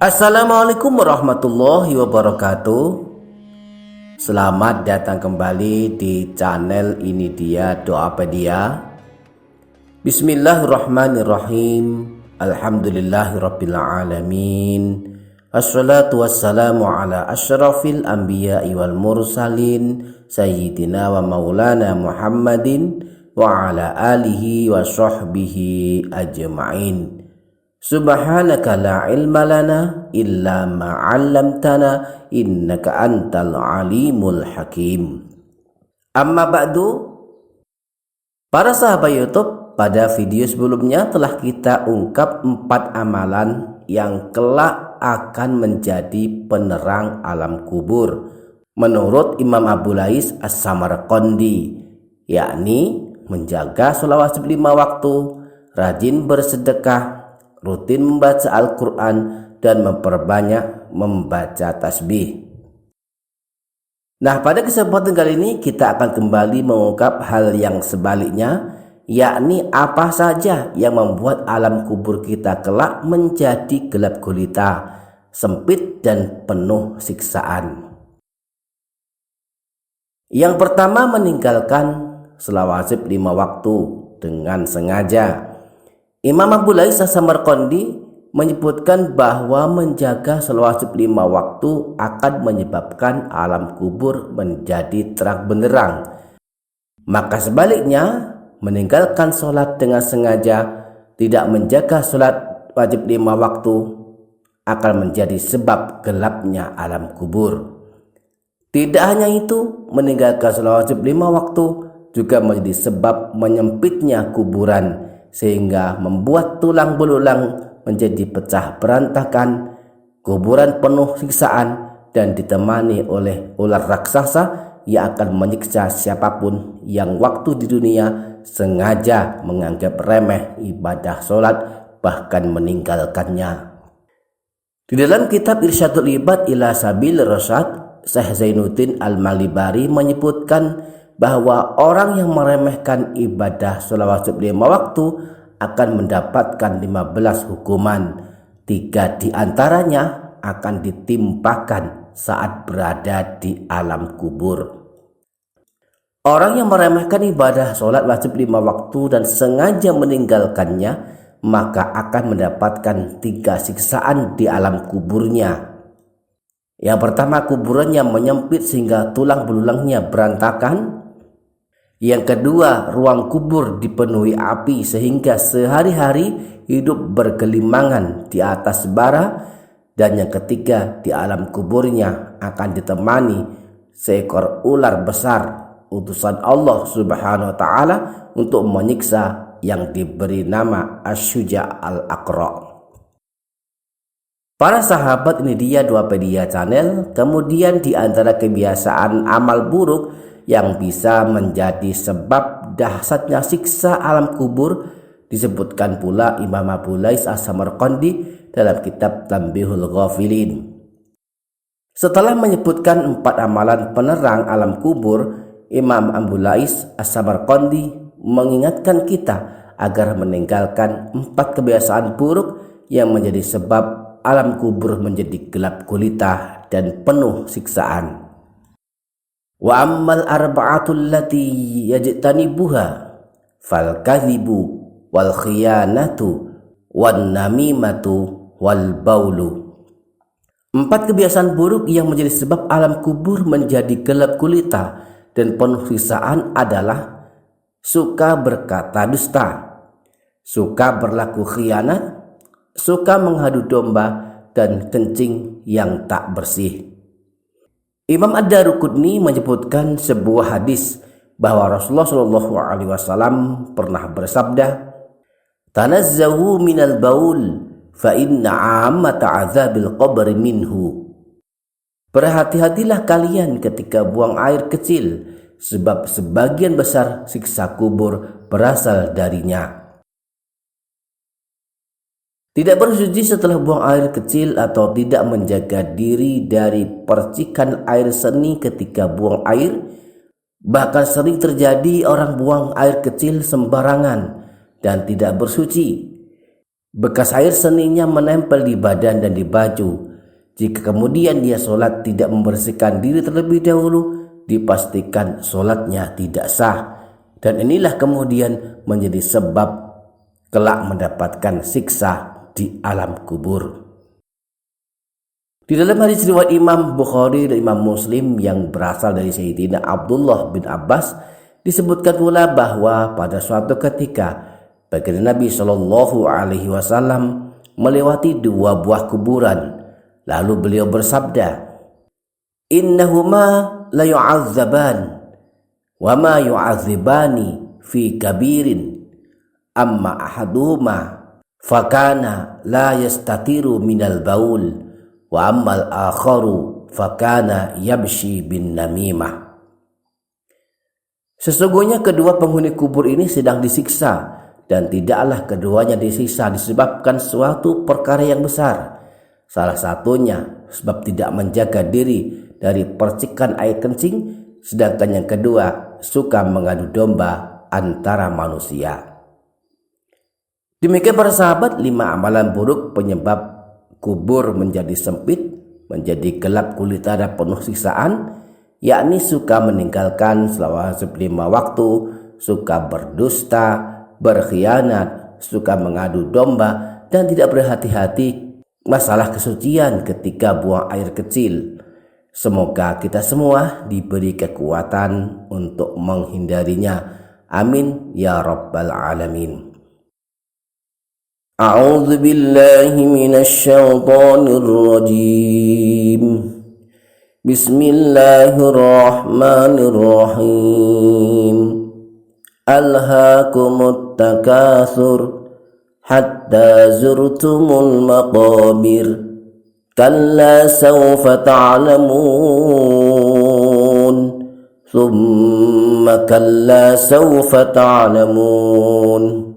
Assalamualaikum warahmatullahi wabarakatuh. Selamat datang kembali di channel Ini Dia Doapedia. Bismillahirrahmanirrahim. Alhamdulillahirabbil alamin. Assalatu wassalamu ala asyrafil anbiya'i wal mursalin sayyidina wa maulana Muhammadin wa ala alihi wa sahbihi ajma'in. Subhanaka la ilma lana illa ma 'allamtana innaka antal alimul hakim. Amma ba'du. Para sahabat YouTube, pada video sebelumnya telah kita ungkap 4 amalan yang kelak akan menjadi penerang alam kubur menurut Imam Abu Lais As-Samarqandi, yakni menjaga sholawat 5 waktu, rajin bersedekah, rutin membaca Al-Quran, dan memperbanyak membaca tasbih. Nah, pada kesempatan kali ini kita akan kembali mengungkap hal yang sebaliknya, yakni apa saja yang membuat alam kubur kita kelak menjadi gelap gulita, sempit, dan penuh siksaan. Yang pertama, meninggalkan sholawat 5 waktu dengan sengaja. Imam Abu Lais As-Samarqandi menyebutkan bahwa menjaga sholawat 5 waktu akan menyebabkan alam kubur menjadi terang benderang. Maka sebaliknya, meninggalkan sholat dengan sengaja, tidak menjaga sholat wajib 5 waktu, akan menjadi sebab gelapnya alam kubur. Tidak hanya itu, meninggalkan sholat wajib 5 waktu juga menjadi sebab menyempitnya kuburan, sehingga membuat tulang belulang menjadi pecah berantakan, kuburan penuh siksaan, dan ditemani oleh ular raksasa yang akan menyiksa siapapun yang waktu di dunia sengaja menganggap remeh ibadah sholat, bahkan meninggalkannya. Di dalam kitab Irsyadul Ibad ila Sabil Rasyad, Syekh Zainuddin Al-Malibari menyebutkan bahwa orang yang meremehkan ibadah sholawat 5 waktu akan mendapatkan 15 hukuman. 3 di antaranya akan ditimpakan saat berada di alam kubur. Orang yang meremehkan ibadah sholat wajib 5 waktu dan sengaja meninggalkannya, maka akan mendapatkan 3 siksaan di alam kuburnya. Yang pertama, kuburannya menyempit sehingga tulang belulangnya berantakan. Yang kedua, ruang kubur dipenuhi api sehingga sehari-hari hidup bergelimangan di atas bara. Dan yang ketiga, di alam kuburnya akan ditemani seekor ular besar, utusan Allah Subhanahu wa Ta'ala untuk menyiksa, yang diberi nama Asy-Syuja' Al-Aqra'. Para sahabat, Ini Dia Doapedia channel, kemudian di antara kebiasaan amal buruk yang bisa menjadi sebab dahsyatnya siksa alam kubur disebutkan pula Imam Abu Lais As-Samarqandi dalam kitab Tanbihul Ghafilin. Setelah menyebutkan 4 amalan penerang alam kubur, Imam Abu Lais As-Samarqandi mengingatkan kita agar meninggalkan 4 kebiasaan buruk yang menjadi sebab alam kubur menjadi gelap gulita dan penuh siksaan. Wa ammal arba'atul lati yajtanibuha fal kadhibu wal khiyanatu wan namimatu wal baulu. 4 kebiasaan buruk yang menjadi sebab alam kubur menjadi gelap gulita dan penuh siksaan adalah suka berkata dusta, suka berlaku khianat, suka mengadu domba, dan kencing yang tak bersih. Imam Ad-Daruqutni menyebutkan sebuah hadis bahwa Rasulullah SAW pernah bersabda, "Tanazzahu minal baul fa inna 'ammata 'adzabil qabri minhu." Berhati-hatilah kalian ketika buang air kecil, sebab sebagian besar siksa kubur berasal darinya. Tidak bersuci setelah buang air kecil atau tidak menjaga diri dari percikan air seni ketika buang air. Bahkan sering terjadi orang buang air kecil sembarangan dan tidak bersuci. bekas air seninya menempel di badan dan di baju. Jika kemudian dia sholat tidak membersihkan diri terlebih dahulu, dipastikan sholatnya tidak sah. Dan inilah kemudian menjadi sebab kelak mendapatkan siksa di alam kubur. Di dalam hadis riwayat Imam Bukhari dan Imam Muslim yang berasal dari Sayyidina Abdullah bin Abbas, disebutkan pula bahwa pada suatu ketika baginda Nabi Shallallahu Alaihi Wasallam melewati dua buah kuburan, lalu beliau bersabda, "Innahuma la yu'azzaban, wa ma yu'azzibani fi kabirin, amma ahaduhuma fakana la yastatiru minal baul, wa ammal akharu fakana yamshi bin namimah." Sesungguhnya kedua penghuni kubur ini sedang disiksa, dan tidaklah keduanya disiksa disebabkan suatu perkara yang besar. Salah satunya sebab tidak menjaga diri dari percikan air kencing, sedangkan yang kedua suka mengadu domba antara manusia. Demikian para sahabat, 5 amalan buruk penyebab kubur menjadi sempit, menjadi gelap gulita penuh siksaan, yakni suka meninggalkan selawat 5 waktu, suka berdusta, berkhianat, suka mengadu domba, dan tidak berhati-hati masalah kesucian ketika buang air kecil. Semoga kita semua diberi kekuatan untuk menghindarinya. Amin ya rabbal alamin. A'udzu billahi minasy syaithanir rajim. Bismillahirrahmanirrahim. Alhaakumut takatsur hatta zurtumul maqabir, kalla sawfa ta'lamun, thumma kalla sawfa ta'lamun,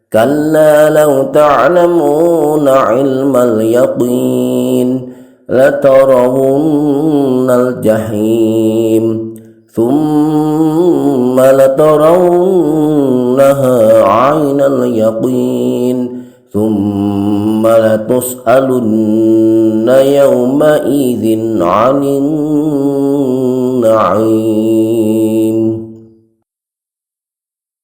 kalla law ta'lamuna ilmal yaqin latarawunnal jahim, thumma latarawunnaha 'ainal yaqin, thumma latus'alunna yawma idzin 'anin na'im.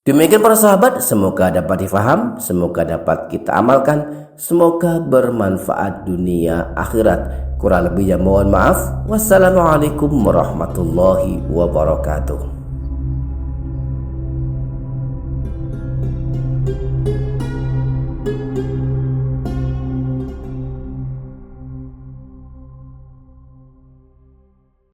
Demikian para sahabat, semoga dapat difaham, semoga dapat kita amalkan, semoga bermanfaat dunia akhirat. Kurang lebihnya mohon maaf. Wassalamualaikum warahmatullahi wabarakatuh.